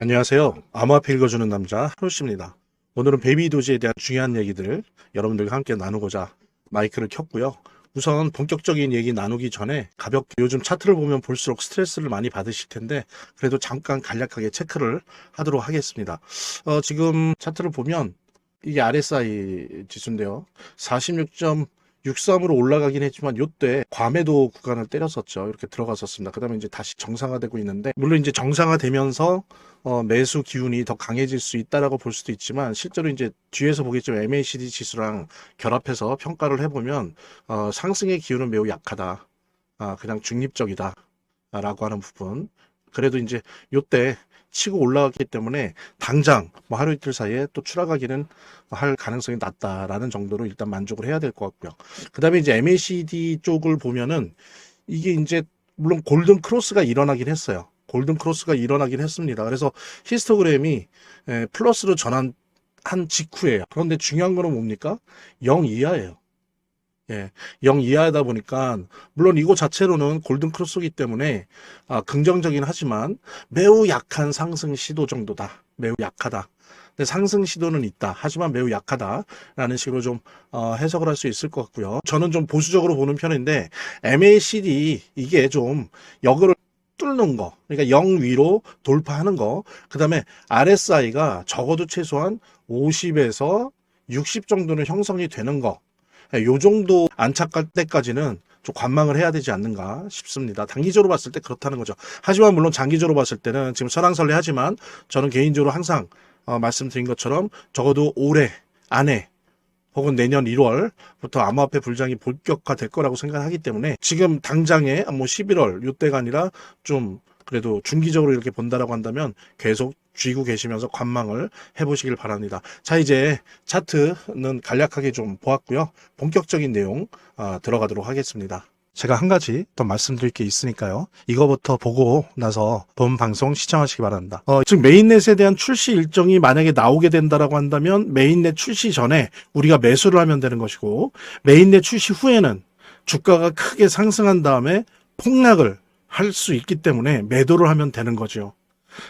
안녕하세요. 암호화폐 읽어주는 남자 하루씨입니다. 오늘은 베이비 도지에 대한 중요한 얘기들을 여러분들과 함께 나누고자 마이크를 켰고요. 우선 본격적인 얘기 나누기 전에 가볍게 요즘 차트를 보면 볼수록 스트레스를 많이 받으실 텐데 그래도 잠깐 간략하게 체크를 하도록 하겠습니다. 지금 차트를 보면 이게 RSI 지수인데요. 46.63으로 올라가긴 했지만 요때 과매도 구간을 때렸었죠. 이렇게 들어갔었습니다. 그 다음에 이제 다시 정상화되고 있는데 물론 이제 정상화되면서 매수 기운이 더 강해질 수 있다라고 볼 수도 있지만 실제로 이제 뒤에서 보겠지만 MACD 지수랑 결합해서 평가를 해보면 상승의 기운은 매우 약하다. 그냥 중립적이다. 라고 하는 부분. 그래도 이제 요때 치고 올라갔기 때문에 당장 뭐 하루 이틀 사이에 또 추락하기는 할 가능성이 낮다라는 정도로 일단 만족을 해야 될 것 같고요. 그 다음에 이제 MACD 쪽을 보면은 이게 이제 물론 골든 크로스가 일어나긴 했어요. 골든 크로스가 일어나긴 했습니다. 그래서 히스토그램이 플러스로 전환한 직후예요. 그런데 중요한 거는 뭡니까? 0 이하예요. 예, 0 이하다 보니까 물론 이거 자체로는 골든 크로스이기 때문에 긍정적이긴 하지만 매우 약한 상승 시도 정도다. 매우 약하다. 근데 상승 시도는 있다. 하지만 매우 약하다라는 식으로 좀 해석을 할 수 있을 것 같고요. 저는 좀 보수적으로 보는 편인데 MACD 이게 좀 역을 뚫는 거, 그러니까 0 위로 돌파하는 거, 그 다음에 RSI가 적어도 최소한 50에서 60 정도는 형성이 되는 거, 요 정도 안착할 때까지는 좀 관망을 해야 되지 않는가 싶습니다. 단기적으로 봤을 때 그렇다는 거죠. 하지만 물론 장기적으로 봤을 때는 지금 설왕설래하지만 저는 개인적으로 항상 말씀드린 것처럼 적어도 올해 안에 혹은 내년 1월부터 암호화폐 불장이 본격화될 거라고 생각하기 때문에 지금 당장에 뭐 11월 요때가 아니라 좀 그래도 중기적으로 이렇게 본다라고 한다면 계속 쥐고 계시면서 관망을 해보시길 바랍니다. 자, 이제 차트는 간략하게 좀 보았고요. 본격적인 내용 들어가도록 하겠습니다. 제가 한 가지 더 말씀드릴 게 있으니까요. 이거부터 보고 나서 본 방송 시청하시기 바랍니다. 즉 메인넷에 대한 출시 일정이 만약에 나오게 된다라고 한다면 메인넷 출시 전에 우리가 매수를 하면 되는 것이고 메인넷 출시 후에는 주가가 크게 상승한 다음에 폭락을 할 수 있기 때문에 매도를 하면 되는 거죠.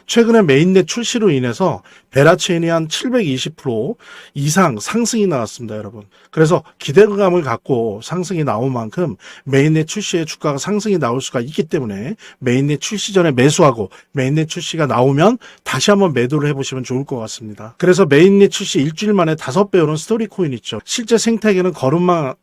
최근에 메인넷 출시로 인해서 베라체인이 한 720% 이상 상승이 나왔습니다, 여러분. 그래서 기대감을 갖고 상승이 나온 만큼 메인넷 출시에 주가가 상승이 나올 수가 있기 때문에 메인넷 출시 전에 매수하고 메인넷 출시가 나오면 다시 한번 매도를 해보시면 좋을 것 같습니다. 그래서 메인넷 출시 일주일 만에 5배 오른 스토리 코인 있죠. 실제 생태계는 걸음마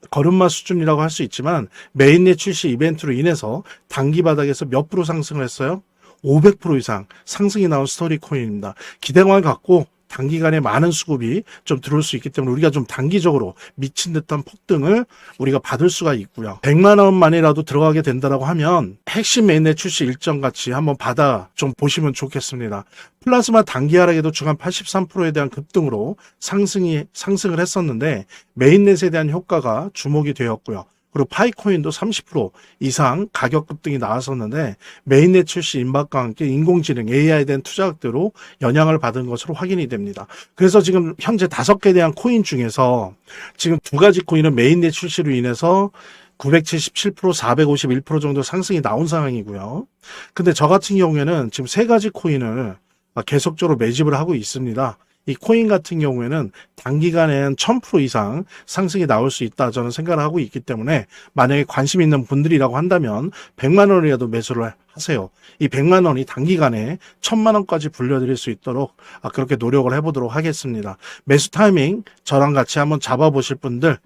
수준이라고 할 수 있지만 메인넷 출시 이벤트로 인해서 단기 바닥에서 몇 프로 상승을 했어요? 500% 이상 상승이 나온 스토리 코인입니다. 기대감을 갖고 단기간에 많은 수급이 좀 들어올 수 있기 때문에 우리가 좀 단기적으로 미친 듯한 폭등을 우리가 받을 수가 있고요. 100만 원만이라도 들어가게 된다라고 하면 핵심 메인넷 출시 일정 같이 한번 받아 좀 보시면 좋겠습니다. 플라즈마 단기 하락에도 주간 83%에 대한 급등으로 상승을 했었는데 메인넷에 대한 효과가 주목이 되었고요. 그리고 파이코인도 30% 이상 가격 급등이 나왔었는데 메인넷 출시 임박과 함께 인공지능 AI에 대한 투자額대로 영향을 받은 것으로 확인이 됩니다. 그래서 지금 현재 5개 대한 코인 중에서 지금 2가지 코인은 메인넷 출시로 인해서 977%, 451% 정도 상승이 나온 상황이고요. 근데 저 같은 경우에는 지금 3가지 코인을 계속적으로 매집을 하고 있습니다. 이 코인 같은 경우에는 단기간엔 1000% 이상 상승이 나올 수 있다 저는 생각을 하고 있기 때문에 만약에 관심 있는 분들이라고 한다면 100만 원이라도 매수를 하세요. 이 100만 원이 단기간에 1000만 원까지 불려드릴 수 있도록 그렇게 노력을 해보도록 하겠습니다. 매수 타이밍 저랑 같이 한번 잡아보실 분들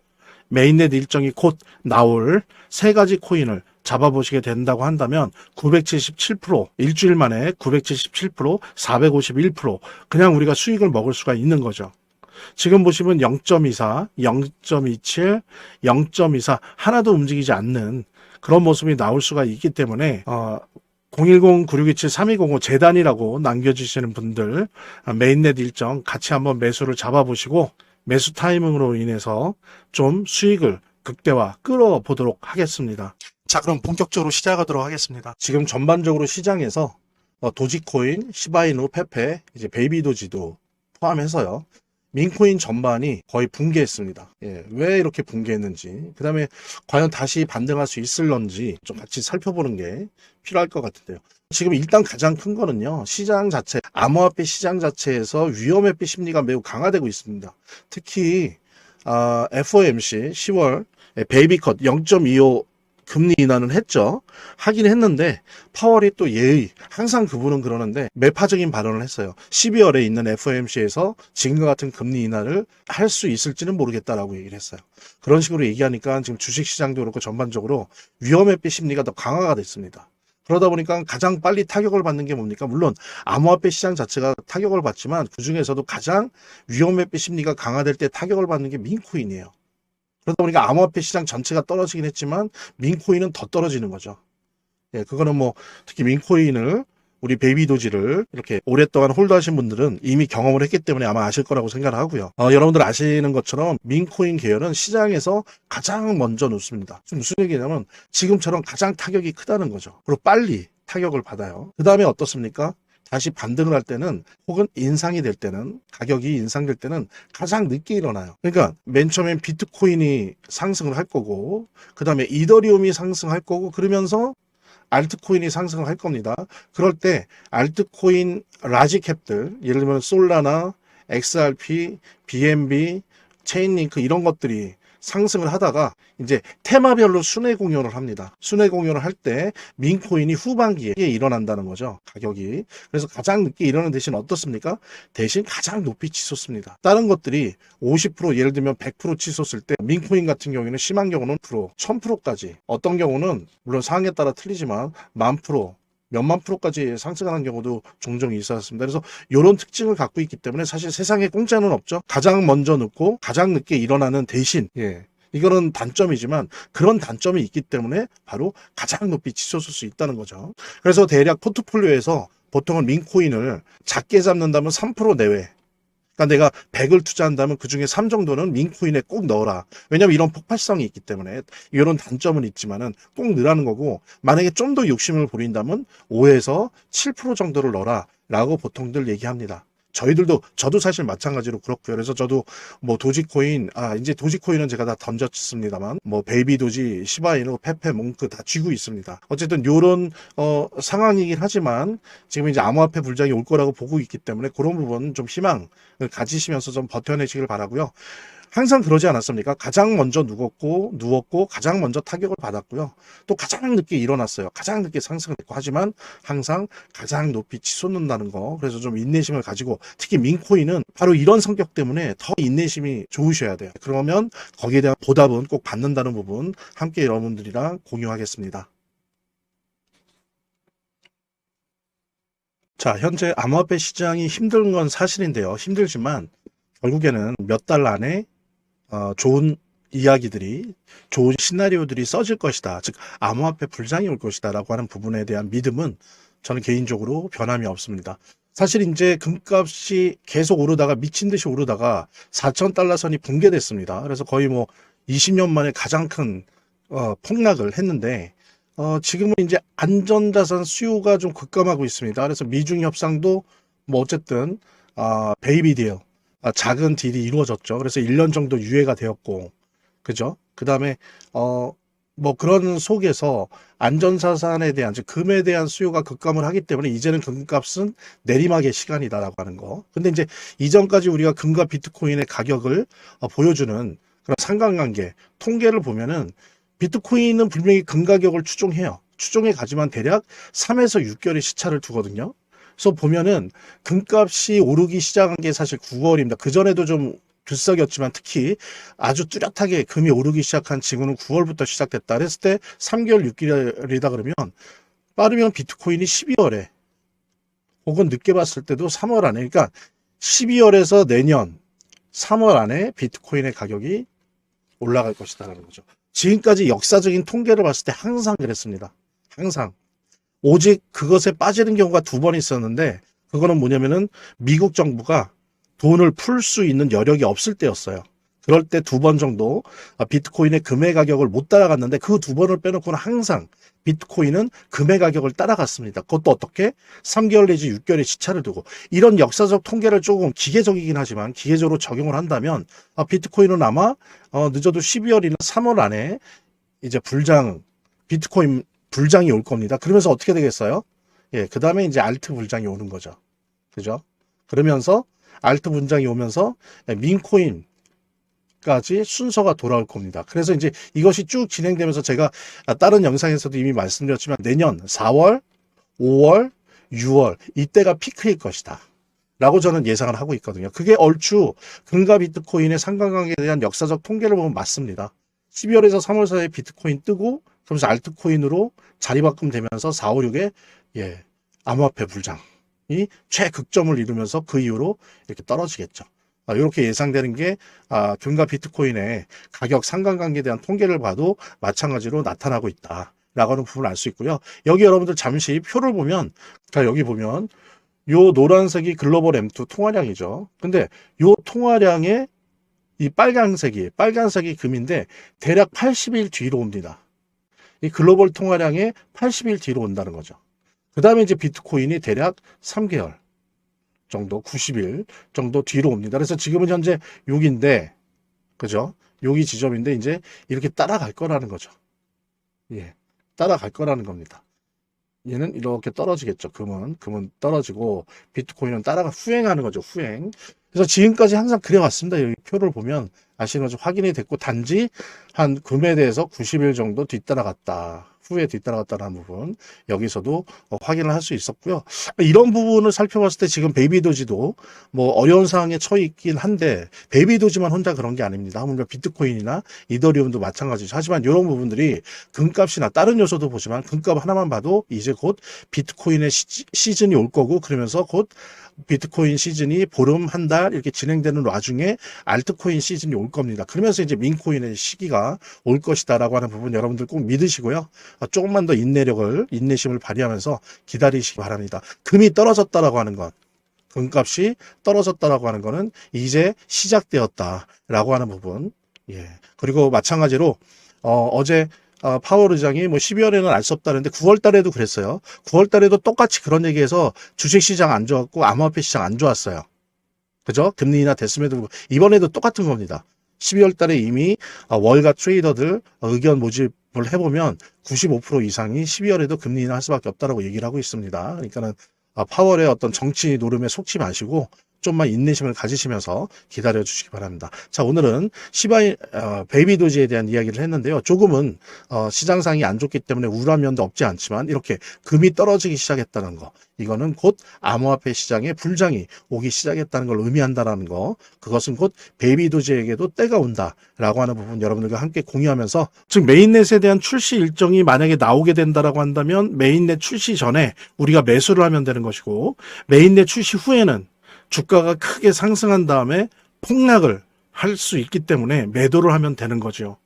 메인넷 일정이 곧 나올 3가지 코인을 잡아보시게 된다고 한다면 977%, 일주일 만에 977%, 451% 그냥 우리가 수익을 먹을 수가 있는 거죠. 지금 보시면 0.24, 0.27, 0.24 하나도 움직이지 않는 그런 모습이 나올 수가 있기 때문에 010-9627-3205 재단이라고 남겨주시는 분들 메인넷 일정 같이 한번 매수를 잡아보시고 매수 타이밍으로 인해서 좀 수익을 극대화 끌어보도록 하겠습니다. 자, 그럼 본격적으로 시작하도록 하겠습니다. 지금 전반적으로 시장에서 도지코인, 시바이누, 페페, 이제 베이비 도지도 포함해서요. 민코인 전반이 거의 붕괴했습니다. 예, 왜 이렇게 붕괴했는지, 그 다음에 과연 다시 반등할 수 있을런지 좀 같이 살펴보는 게 필요할 것 같은데요. 지금 일단 가장 큰 거는요, 시장 자체, 암호화폐 시장 자체에서 위험회피 심리가 매우 강화되고 있습니다. 특히 FOMC 10월 베이비컷 0.25 금리 인하는 했죠. 하긴 했는데 파월이 또 예의, 항상 그분은 그러는데 매파적인 발언을 했어요. 12월에 있는 FOMC에서 지금과 같은 금리 인하를 할 수 있을지는 모르겠다라고 얘기를 했어요. 그런 식으로 얘기하니까 지금 주식시장도 그렇고 전반적으로 위험회피 심리가 더 강화가 됐습니다. 그러다 보니까 가장 빨리 타격을 받는 게 뭡니까? 물론 암호화폐 시장 자체가 타격을 받지만 그중에서도 가장 위험회피 심리가 강화될 때 타격을 받는 게 민코인이에요. 그러다 보니까 암호화폐 시장 전체가 떨어지긴 했지만 민코인은 더 떨어지는 거죠. 예, 그거는 뭐 특히 민코인을 우리 베이비도지를 이렇게 오랫동안 홀드하신 분들은 이미 경험을 했기 때문에 아마 아실 거라고 생각을 하고요. 여러분들 아시는 것처럼 민코인 계열은 시장에서 가장 먼저 놓습니다. 무슨 얘기냐면 지금처럼 가장 타격이 크다는 거죠. 그리고 빨리 타격을 받아요. 그 다음에 어떻습니까? 다시 반등을 할 때는 혹은 인상이 될 때는 가격이 인상될 때는 가장 늦게 일어나요. 그러니까 맨 처음엔 비트코인이 상승을 할 거고 그 다음에 이더리움이 상승할 거고 그러면서 알트코인이 상승을 할 겁니다. 그럴 때 알트코인 라지캡들 예를 들면 솔라나 XRP, BNB, 체인링크 이런 것들이 상승을 하다가 이제 테마별로 순회 공연을 합니다. 순회 공연을 할 때 민코인이 후반기에 일어난다는 거죠. 가격이. 그래서 가장 늦게 일어나는 대신 어떻습니까? 대신 가장 높이 치솟습니다. 다른 것들이 50% 예를 들면 100% 치솟을 때 민코인 같은 경우에는 심한 경우는 1000%까지 어떤 경우는 물론 상황에 따라 틀리지만 10,000%, 몇만 프로까지 상승하는 경우도 종종 있었습니다. 그래서 이런 특징을 갖고 있기 때문에 사실 세상에 공짜는 없죠. 가장 먼저 늦고 가장 늦게 일어나는 대신 이거는 단점이지만 그런 단점이 있기 때문에 바로 가장 높이 치솟을 수 있다는 거죠. 그래서 대략 포트폴리오에서 보통은 민코인을 작게 잡는다면 3% 내외 그러니까 내가 100을 투자한다면 그중에 3 정도는 민코인에 꼭 넣어라. 왜냐면 이런 폭발성이 있기 때문에 이런 단점은 있지만은 꼭 넣으라는 거고 만약에 좀 더 욕심을 부린다면 5에서 7% 정도를 넣어라 라고 보통들 얘기합니다. 저도 사실 마찬가지로 그렇고요. 그래서 저도 뭐 도지코인, 이제 도지코인은 제가 다 던졌습니다만, 뭐 베이비도지, 시바이누, 페페, 몽크 다 쥐고 있습니다. 어쨌든 요런, 상황이긴 하지만 지금 이제 암호화폐 불장이 올 거라고 보고 있기 때문에 그런 부분은 좀 희망을 가지시면서 좀 버텨내시길 바라고요. 항상 그러지 않았습니까? 가장 먼저 누웠고 가장 먼저 타격을 받았고요. 또 가장 늦게 일어났어요. 가장 늦게 상승을 했고 하지만 항상 가장 높이 치솟는다는 거. 그래서 좀 인내심을 가지고 특히 민코인은 바로 이런 성격 때문에 더 인내심이 좋으셔야 돼요. 그러면 거기에 대한 보답은 꼭 받는다는 부분 함께 여러분들이랑 공유하겠습니다. 자, 현재 암호화폐 시장이 힘든 건 사실인데요. 힘들지만 결국에는 몇 달 안에 좋은 이야기들이 좋은 시나리오들이 써질 것이다. 즉 암호화폐 불장이 올 것이다 라고 하는 부분에 대한 믿음은 저는 개인적으로 변함이 없습니다. 사실 이제 금값이 계속 오르다가 미친 듯이 오르다가 4,000달러 선이 붕괴됐습니다. 그래서 거의 뭐 20년 만에 가장 큰 폭락을 했는데 지금은 이제 안전자산 수요가 좀 급감하고 있습니다. 그래서 미중 협상도 뭐 어쨌든 베이비 딜 작은 딜이 이루어졌죠. 그래서 1년 정도 유예가 되었고, 그죠? 그 다음에, 뭐 그런 속에서 안전자산에 대한, 즉, 금에 대한 수요가 급감을 하기 때문에 이제는 금값은 내리막의 시간이다라고 하는 거. 근데 이제 이전까지 우리가 금과 비트코인의 가격을 보여주는 그런 상관관계, 통계를 보면은 비트코인은 분명히 금 가격을 추종해요. 추종해 가지만 대략 3에서 6개월의 시차를 두거든요. 그래서 보면은 금값이 오르기 시작한 게 사실 9월입니다. 그전에도 좀 들썩였지만 특히 아주 뚜렷하게 금이 오르기 시작한 징후는 9월부터 시작됐다. 그랬을 때 3개월, 6개월이다 그러면 빠르면 비트코인이 12월에 혹은 늦게 봤을 때도 3월 안에 그러니까 12월에서 내년 3월 안에 비트코인의 가격이 올라갈 것이다라는 거죠. 지금까지 역사적인 통계를 봤을 때 항상 그랬습니다. 항상. 오직 그것에 빠지는 경우가 2번 있었는데 그거는 뭐냐면은 미국 정부가 돈을 풀 수 있는 여력이 없을 때였어요. 그럴 때 2번 정도 비트코인의 금의 가격을 못 따라갔는데 그 2번을 빼놓고는 항상 비트코인은 금의 가격을 따라갔습니다. 그것도 어떻게? 3개월 내지 6개월의 시차를 두고. 이런 역사적 통계를 조금 기계적이긴 하지만 기계적으로 적용을 한다면 비트코인은 아마 늦어도 12월이나 3월 안에 이제 비트코인 불장이 올 겁니다. 그러면서 어떻게 되겠어요? 예, 그 다음에 이제 알트 불장이 오는 거죠. 그죠? 그러면서 알트 불장이 오면서 민코인 까지 순서가 돌아올 겁니다. 그래서 이제 이것이 쭉 진행되면서 제가 다른 영상에서도 이미 말씀드렸지만 내년 4월, 5월, 6월 이때가 피크일 것이다 라고 저는 예상을 하고 있거든요. 그게 얼추 금과 비트코인의 상관관계에 대한 역사적 통계를 보면 맞습니다. 12월에서 3월 사이에 비트코인 뜨고 그러면서 알트코인으로 자리바꿈 되면서 4, 5, 6에 암호화폐 불장이 최극점을 이루면서 그 이후로 이렇게 떨어지겠죠. 이렇게 예상되는 게 금과 비트코인의 가격 상관관계에 대한 통계를 봐도 마찬가지로 나타나고 있다라고 하는 부분을 알 수 있고요. 여기 여러분들 잠시 표를 보면 여기 보면 요 노란색이 글로벌 M2 통화량이죠. 근데 요 통화량의 이 빨간색이 금인데 대략 80일 뒤로 옵니다. 이 글로벌 통화량의 80일 뒤로 온다는 거죠. 그 다음에 이제 비트코인이 대략 3개월 정도 90일 정도 뒤로 옵니다. 그래서 지금은 현재 6인데 그죠? 6이 지점인데 이제 이렇게 따라갈 거라는 거죠. 예. 따라갈 거라는 겁니다. 얘는 이렇게 떨어지겠죠. 금은 떨어지고 비트코인은 따라가 후행하는 거죠. 후행. 그래서 지금까지 항상 그래왔습니다. 여기 표를 보면 아시는 것처럼 확인이 됐고 단지 한 금에 대해서 90일 정도 후에 뒤따라갔다는 부분 여기서도 확인을 할 수 있었고요. 이런 부분을 살펴봤을 때 지금 베이비도지도 뭐 어려운 상황에 처해 있긴 한데 베이비도지만 혼자 그런 게 아닙니다. 하물며 비트코인이나 이더리움도 마찬가지죠. 하지만 이런 부분들이 금값이나 다른 요소도 보지만 금값 하나만 봐도 이제 곧 비트코인의 시즌이 올 거고 그러면서 곧 비트코인 시즌이 보름 한 달 이렇게 진행되는 와중에 알트코인 시즌이 올 겁니다. 그러면서 이제 민코인의 시기가 올 것이다라고 하는 부분 여러분들 꼭 믿으시고요. 조금만 더 인내심을 발휘하면서 기다리시기 바랍니다. 금이 떨어졌다라고 하는 건 금값이 떨어졌다라고 하는 거는 이제 시작되었다라고 하는 부분. 예. 그리고 마찬가지로 어제 파월 의장이 뭐 12월에는 알 수 없다는데 9월 달에도 그랬어요. 9월 달에도 똑같이 그런 얘기해서 주식 시장 안 좋았고 암호화폐 시장 안 좋았어요. 그죠? 금리 인하 됐음에도 불구하고 이번에도 똑같은 겁니다. 12월 달에 이미 월가 트레이더들 의견 모집을 해보면 95% 이상이 12월에도 금리 인하할 수밖에 없다라고 얘기를 하고 있습니다. 그러니까는 파월의 어떤 정치 노름에 속지 마시고 좀만 인내심을 가지시면서 기다려 주시기 바랍니다. 자, 오늘은 베이비도지에 대한 이야기를 했는데요. 조금은 시장상이 안 좋기 때문에 우울한 면도 없지 않지만 이렇게 금이 떨어지기 시작했다는 거, 이거는 곧 암호화폐 시장에 불장이 오기 시작했다는 걸 의미한다는 거, 그것은 곧 베이비도지에게도 때가 온다라고 하는 부분 여러분들과 함께 공유하면서, 즉 메인넷에 대한 출시 일정이 만약에 나오게 된다라고 한다면 메인넷 출시 전에 우리가 매수를 하면 되는 것이고, 메인넷 출시 후에는 주가가 크게 상승한 다음에 폭락을 할 수 있기 때문에 매도를 하면 되는 거죠.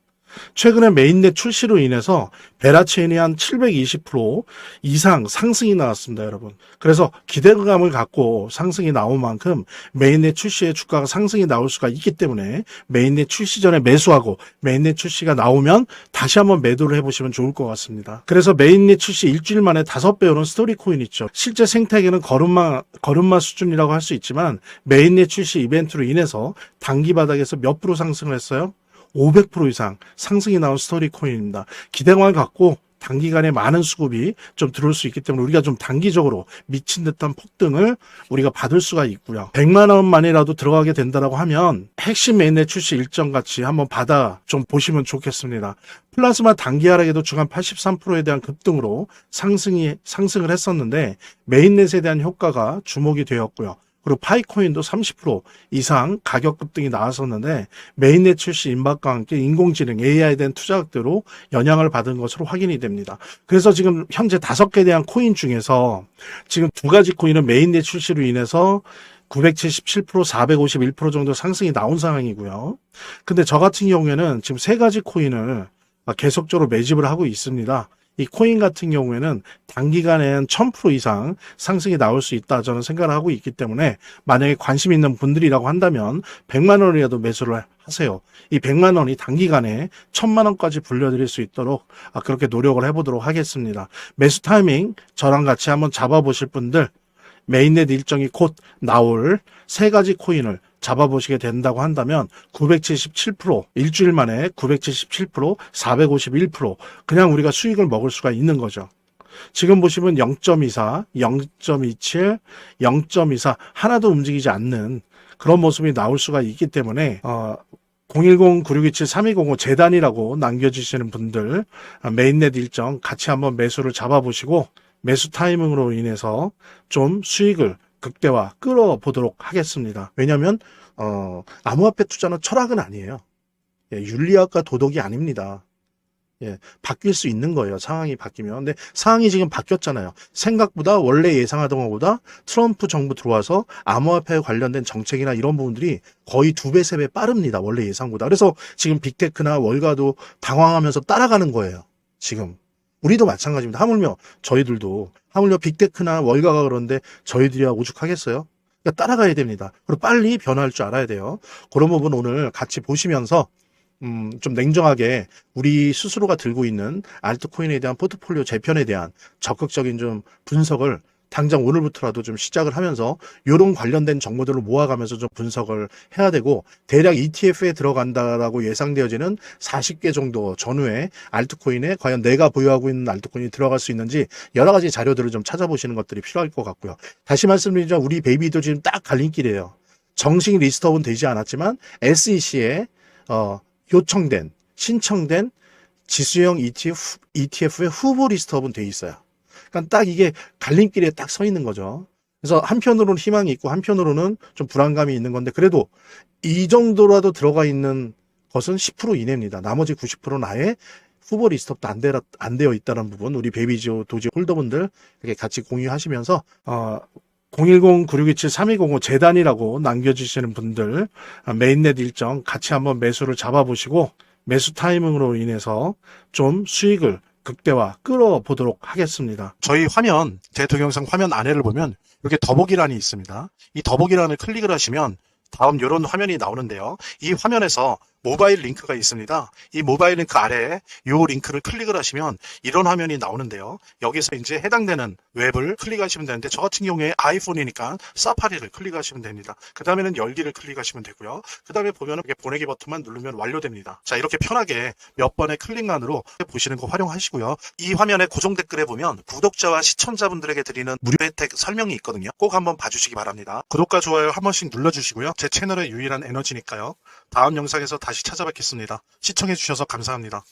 최근에 메인넷 출시로 인해서 베라체인이 한 720% 이상 상승이 나왔습니다, 여러분. 그래서 기대감을 갖고 상승이 나온 만큼 메인넷 출시에 주가가 상승이 나올 수가 있기 때문에 메인넷 출시 전에 매수하고 메인넷 출시가 나오면 다시 한번 매도를 해보시면 좋을 것 같습니다. 그래서 메인넷 출시 일주일 만에 5배 오른 스토리코인 있죠. 실제 생태계는 걸음마 수준이라고 할 수 있지만 메인넷 출시 이벤트로 인해서 단기 바닥에서 몇 프로 상승을 했어요? 500% 이상 상승이 나온 스토리코인입니다. 기대감을 갖고 단기간에 많은 수급이 좀 들어올 수 있기 때문에 우리가 좀 단기적으로 미친 듯한 폭등을 우리가 받을 수가 있고요. 100만 원만이라도 들어가게 된다라고 하면 핵심 메인넷 출시 일정 같이 한번 받아 좀 보시면 좋겠습니다. 플라즈마 단기 하락에도 주간 83%에 대한 급등으로 상승을 했었는데 메인넷에 대한 효과가 주목이 되었고요. 그리고 파이코인도 30% 이상 가격 급등이 나왔었는데 메인넷 출시 임박과 함께 인공지능 AI에 대한 투자額대로 영향을 받은 것으로 확인이 됩니다. 그래서 지금 현재 5개에 대한 코인 중에서 지금 2가지 코인은 메인넷 출시로 인해서 977%, 451% 정도 상승이 나온 상황이고요. 근데 저 같은 경우에는 지금 3가지 코인을 계속적으로 매집을 하고 있습니다. 이 코인 같은 경우에는 단기간엔 1000% 이상 상승이 나올 수 있다 저는 생각을 하고 있기 때문에 만약에 관심 있는 분들이라고 한다면 100만 원이라도 매수를 하세요. 이 100만 원이 단기간에 1000만 원까지 불려드릴 수 있도록 그렇게 노력을 해보도록 하겠습니다. 매수 타이밍 저랑 같이 한번 잡아보실 분들 메인넷 일정이 곧 나올 세 가지 코인을 잡아보시게 된다고 한다면 977%, 일주일 만에 977%, 451% 그냥 우리가 수익을 먹을 수가 있는 거죠. 지금 보시면 0.24, 0.27, 0.24 하나도 움직이지 않는 그런 모습이 나올 수가 있기 때문에 010-9627-3205 재단이라고 남겨주시는 분들 메인넷 일정 같이 한번 매수를 잡아보시고 매수 타이밍으로 인해서 좀 수익을 극대화 끌어보도록 하겠습니다. 왜냐하면 암호화폐 투자는 철학은 아니에요. 윤리학과 도덕이 아닙니다. 바뀔 수 있는 거예요. 상황이 바뀌면. 근데 상황이 지금 바뀌었잖아요. 생각보다 원래 예상하던 것보다 트럼프 정부 들어와서 암호화폐에 관련된 정책이나 이런 부분들이 거의 2배, 3배 빠릅니다. 원래 예상보다. 그래서 지금 빅테크나 월가도 당황하면서 따라가는 거예요. 지금. 우리도 마찬가지입니다. 하물며 저희들도 하물며 빅테크나 월가가 그런데 저희들이야 오죽하겠어요? 그러니까 따라가야 됩니다. 그리고 빨리 변화할 줄 알아야 돼요. 그런 부분 오늘 같이 보시면서 좀 냉정하게 우리 스스로가 들고 있는 알트코인에 대한 포트폴리오 재편에 대한 적극적인 좀 분석을 당장 오늘부터라도 좀 시작을 하면서 이런 관련된 정보들을 모아가면서 좀 분석을 해야 되고 대략 ETF에 들어간다라고 예상되어지는 40개 정도 전후에 알트코인에 과연 내가 보유하고 있는 알트코인이 들어갈 수 있는지 여러 가지 자료들을 좀 찾아보시는 것들이 필요할 것 같고요. 다시 말씀드리죠. 우리 베이비도 지금 딱 갈림길이에요. 정식 리스트업은 되지 않았지만 SEC에 요청된 신청된 지수형 ETF의 후보 리스트업은 돼 있어요. 그러니까 딱 이게 갈림길에 딱 서 있는 거죠. 그래서 한편으로는 희망이 있고 한편으로는 좀 불안감이 있는 건데 그래도 이 정도라도 들어가 있는 것은 10% 이내입니다. 나머지 90%는 아예 후보 리스트업도 안 되어 있다는 부분 우리 베이비지오 도지 홀더분들 이렇게 같이 공유하시면서 010-9627-3205 재단이라고 남겨주시는 분들 메인넷 일정 같이 한번 매수를 잡아보시고 매수 타이밍으로 인해서 좀 수익을 극대화 끌어보도록 하겠습니다. 저희 화면, 제 동영상 화면 안에를 보면 이렇게 더보기란이 있습니다. 이 더보기란을 클릭을 하시면 다음 이런 화면이 나오는데요. 이 화면에서 모바일 링크가 있습니다. 이 모바일 링크 아래에 이 링크를 클릭을 하시면 이런 화면이 나오는데요. 여기서 이제 해당되는 웹을 클릭하시면 되는데 저 같은 경우에 아이폰이니까 사파리를 클릭하시면 됩니다. 그 다음에는 열기를 클릭하시면 되고요. 그 다음에 보면은 보내기 버튼만 누르면 완료됩니다. 자, 이렇게 편하게 몇 번의 클릭만으로 보시는 거 활용하시고요. 이 화면의 고정 댓글에 보면 구독자와 시청자분들에게 드리는 무료 혜택 설명이 있거든요. 꼭 한번 봐주시기 바랍니다. 구독과 좋아요 한 번씩 눌러주시고요. 제 채널의 유일한 에너지니까요. 다음 영상에서 다시 찾아뵙겠습니다. 시청해주셔서 감사합니다.